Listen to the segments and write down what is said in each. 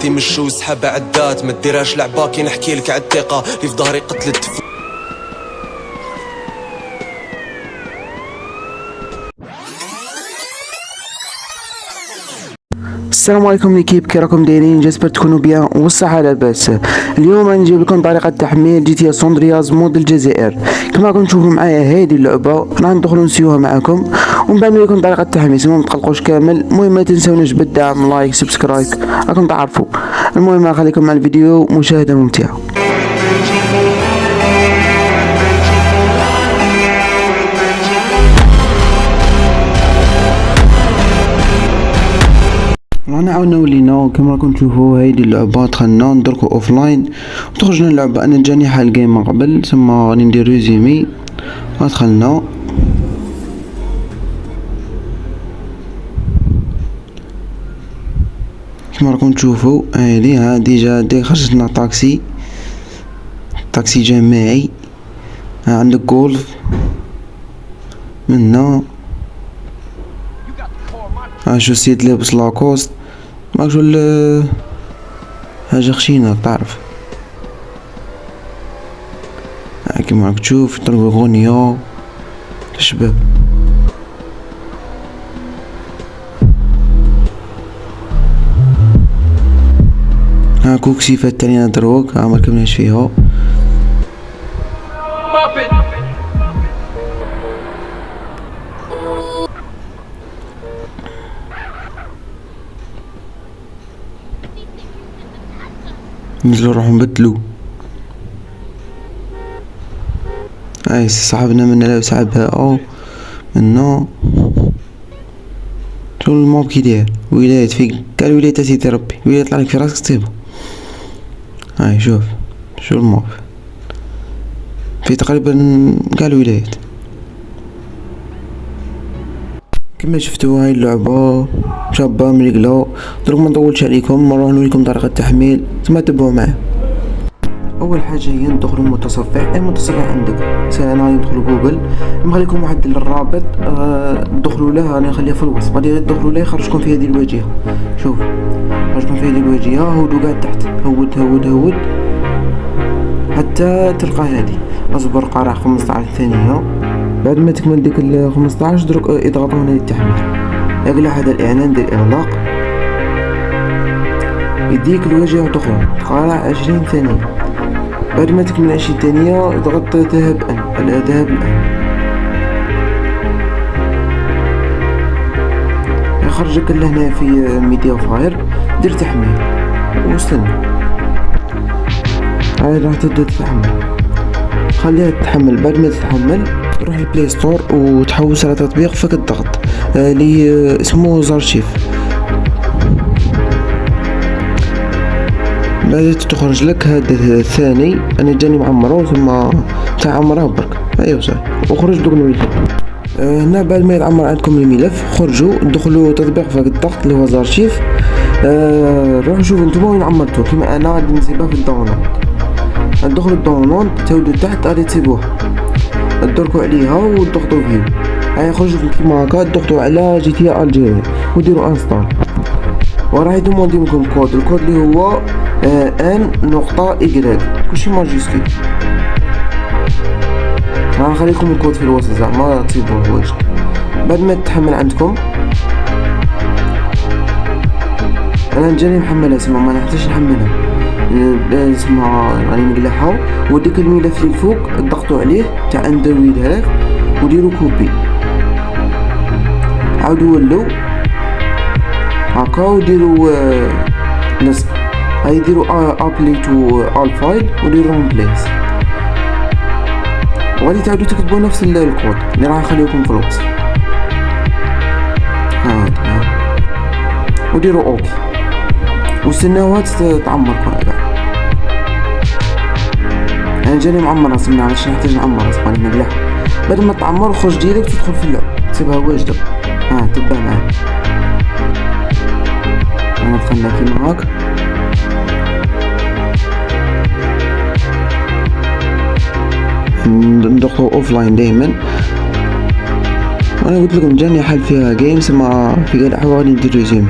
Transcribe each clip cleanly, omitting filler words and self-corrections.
عدي مشو وسحب عدات، ما ديرهاش لعبة كي نحكي لك عالثقة اللي في ظهري قتلت. السلام عليكم ليكيب، كي راكم دايرين؟ جاسبر تكونوا بيان والصحة لاباس. اليوم غنجيب لكم طريقة تحميل جي تي سان اندرياس مود الجزائر. كما راكم تشوفوا معايا هذه اللعبة راح ندخلوا نسيوها معكم ونبان لكم طريقة التحميل، ما تقلقوش كامل. المهم ما تنسوناش بالدعم، لايك، سبسكرايب، راكم تعرفوا. المهم نخليكم مع الفيديو، مشاهدة ممتعة. رانا عاودنا ولينا كما راكم تشوفوا هايدي اللعبة. دخلنا ندركو اوفلاين وتخرجنا اللعبة. انا جاني حال جيم من قبل، ثم غادي ندير ريزومي. دخلنا كما راكم تشوفوا هادي ديجا خرجتنا طاكسي جماعي. عندك جولف منا. شو سيت لابس لاكوست، ما شغل حاجة خشينة تعرف. كيما راك تشوف يطلبوا غنية الشباب. كوكسيفات تانية دروك مركبناش فيها. نزلو نروحو نبدلو. صاحبنا منا لابس عباءة منا. شو الموب كي داير؟ ولايات فيك كاع الولايات سيدي ربي، ولايات يطلعلك في راسك تصيبو. شوف شو الموب في تقريبا كاع الولايات. كما شفتوا هاي اللعبة شابة مريقلة. دروك ما نطولش عليكم، نروح نوريكم طريقة التحميل ثم تبعوا معايا. اول حاجه هي ندخلوا المتصفح. اي متصفح عندك، انا غادي ندخلوا جوجل، نخليكم واحد الرابط تدخلوا له، راني نخليه في الوصف. غادي تدخلوا له يخرجكم في هذه الواجهه. شوف يخرجكم في هذه الواجهه. هودوا قاعد تحت، هود حتى تلقى هذه. اصبر قرا 15 ثانيه. بعد ما تكمل ديك ال 15 دروك اضغطوا هنا للتحميل. اقلع هذا الاعلان ديال اغلاق، يديك الواجهه تخرج تقرا 20 ثانيه. بعد ما تكمل 20 ثانيه اضغط ذهب الان. يخرجك لهنا في ميديا فاير. دير تحميل واستنى. هاي راح تبدا تتحمل، خليها تتحمل. بعد ما تتحمل تروح البلاي ستور وتحوس على تطبيق فك الضغط اللي اسمه زارشيف. بعد تخرج لك هذا الثاني. انا جاني معمره ثم تاع عمره برك. صحيح وخرج دوك نوريكم. هنا بعد ما يتعمر عندكم الملف خرجوا دخلوا تطبيق فك الضغط اللي هو زارشيف. روحوا شوفوا نتوما وين عمرتوه. كيما انا غادي نسيبها في الداونلود. تدخلوا الداونلود تعودوا تحت غادي تسيبوها، تدركوا عليها وتضغطوا فيه. يخرج كيما هكا. تضغطوا على جي تي الجيري وديروا انستال، وراح يدوموندي منكم الكود اللي هو ان نقطة ايكغيك كلشي ماجيسكول. راح نخليكم الكود في الوسط زعما تصيبوه بوجهك. بعد ما تحمل عندكم، انا جاني محملها سما ما نحتاجش نحملها سما راني نقلعها. وديك الملف اللي الفوق تضغطوا عليه تاع اندرويد هذاك وديروا كوبي. عاودوا ولو هاكا وديروا لصق. ديروا ابلي تو all فايل وديروا بليس. وغادي تعاودوا تكتبوا نفس الكود اللي راح نخليكم في الوصف. وديروا اوكي واستناوها تعمركم. انا جاني معمرة سمع علاش نحتاج نعمرها سباني نقلعها. بعد ما تعمر خرج ديريكت تدخل في اللعب تسيبها واجدة. تبع معايا. انا دخلنا كيما هاك. ندخلوا اوفلاين دايما. وانا قلت لكم جاني حل فيها جيمز ما في قال غادي ندير ريزوم.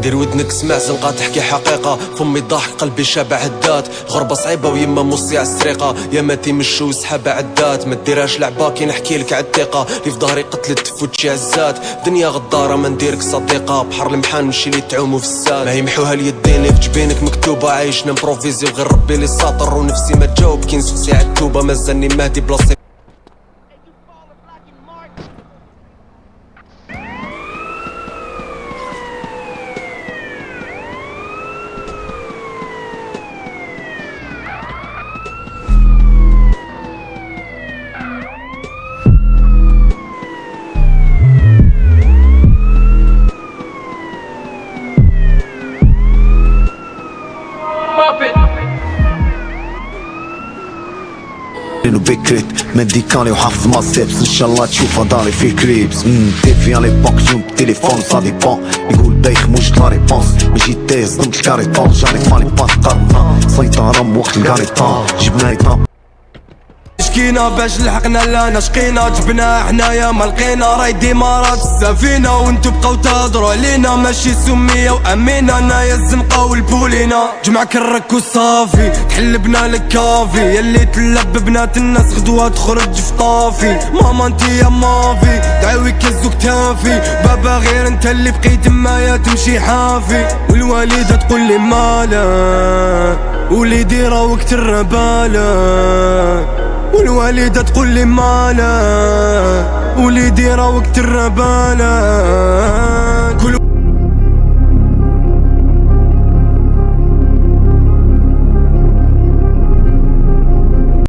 دير ودنك سمع زنقة تحكي حقيقة، فمي ضاحك قلبي شابع هدات. الغربة صعيبة ويما موصي عالسريقة، يا ما تيمشو سحابة عدات. ما ديرهاش لعبة كي نحكيلك عالثقة، لي في ظهري قتلت تفوت شي عزات. دنيا غدارة ما نديرك صديقة، بحر المحان نمشي لي تعومو في الساد. ما يمحوها اليدين في جبينك مكتوبة، عايشنا مبروفيزي وغير ربي لي ساطر. ونفسي ما تجاوب كي نسقسي عالتوبة، مازالني مهدي بلاصتي. فكرة ميديكالي وحافظ ما سيبس، ان شاء الله تشوفها داري في كليبس. تيفي على ليبوك جيم تليفون سا ديبون، يقول بايخ موجد لا ريبونس. ماشي تيز ضمت الكاريطون، جاني فالي با تقرنا سيطرة من وقت الكاريطون. جبنا لي شكينا باش لحقنا لانا شقينا، جبنا حنايا ما لقينا. راي ديما راه السفينة وانتو بقاو تهضروا علينا، ماشي سمية وامينة. انايا الزنقة والبولينا جمع كرك وصافي، تحلبنا لك كافي. ياللي تلب بنات الناس غدوة تخرج في طافي. ماما انتي يا مافي دعوي كزو كتافي، بابا غير انت اللي بقيت مايا تمشي حافي. والوالدة تقول لي مالا، وليدي راه وقت الربالة. والوالدة تقول لي مالا، وليدي راه وقت الربالة.